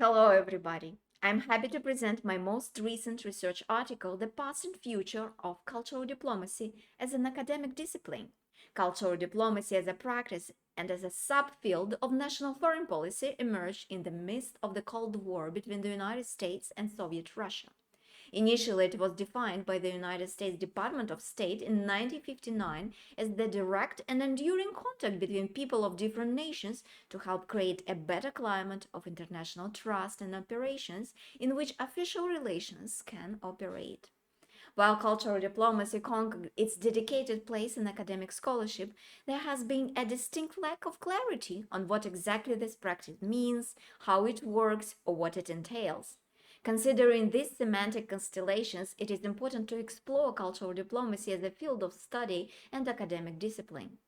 Hello, everybody. I'm happy to present my most recent research article, The Past and Future of Cultural Diplomacy as an Academic Discipline. Cultural diplomacy as a practice and as a subfield of national foreign policy emerged in the midst of the Cold War between the United States and Soviet Russia. Initially, it was defined by the United States Department of State in 1959 as the direct and enduring contact between people of different nations to help create a better climate of international trust and operations in which official relations can operate. While cultural diplomacy conquered its dedicated place in academic scholarship, there has been a distinct lack of clarity on what exactly this practice means, how it works, or what it entails. Considering these semantic constellations, it is important to explore cultural diplomacy as a field of study and academic discipline.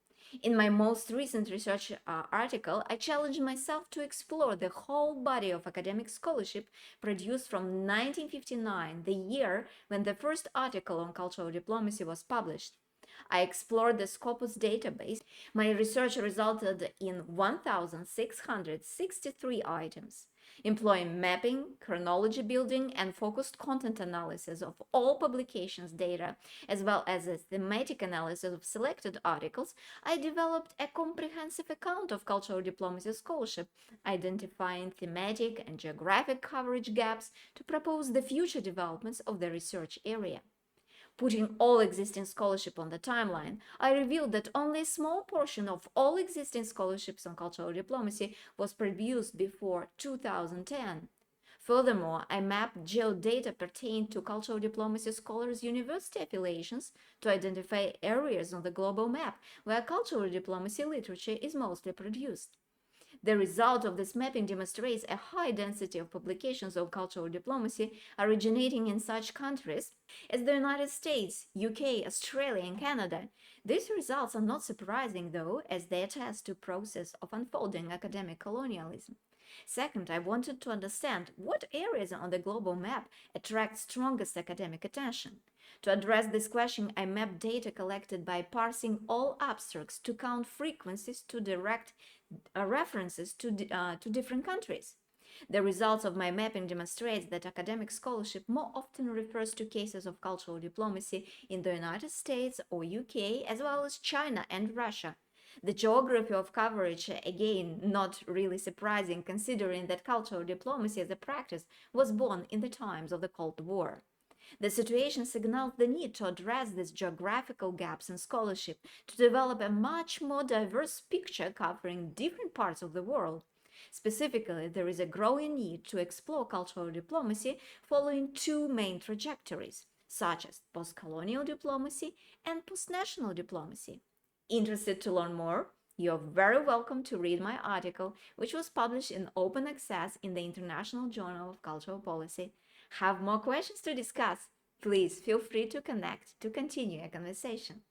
In my most recent research article, I challenged myself to explore the whole body of academic scholarship produced from 1959, the year when the first article on cultural diplomacy was published. I explored the Scopus database. My research resulted in 1,663 items, employing mapping, chronology building, and focused content analysis of all publications data, as well as a thematic analysis of selected articles. I developed a comprehensive account of cultural diplomacy scholarship, identifying thematic and geographic coverage gaps to propose the future developments of the research area. Putting all existing scholarship on the timeline, I revealed that only a small portion of all existing scholarships on cultural diplomacy was produced before 2010. Furthermore, I mapped geodata pertaining to cultural diplomacy scholars' university affiliations to identify areas on the global map where cultural diplomacy literature is mostly produced. The result of this mapping demonstrates a high density of publications on cultural diplomacy originating in such countries as the United States, UK, Australia, and Canada. These results are not surprising, though, as they attest to a process of unfolding academic colonialism. Second, I wanted to understand what areas on the global map attract strongest academic attention. To address this question, I mapped data collected by parsing all abstracts to count frequencies to direct references to different countries. The results of my mapping demonstrates that academic scholarship more often refers to cases of cultural diplomacy in the United States or UK, as well as China and Russia. The geography of coverage, again, not really surprising considering that cultural diplomacy as a practice was born in the times of the Cold War. The situation signals the need to address these geographical gaps in scholarship to develop a much more diverse picture covering different parts of the world. Specifically, there is a growing need to explore cultural diplomacy following two main trajectories, such as post-colonial diplomacy and post-national diplomacy. Interested to learn more? You're very welcome to read my article, which was published in open access in the International Journal of Cultural Policy. Have more questions to discuss? Please feel free to connect to continue a conversation.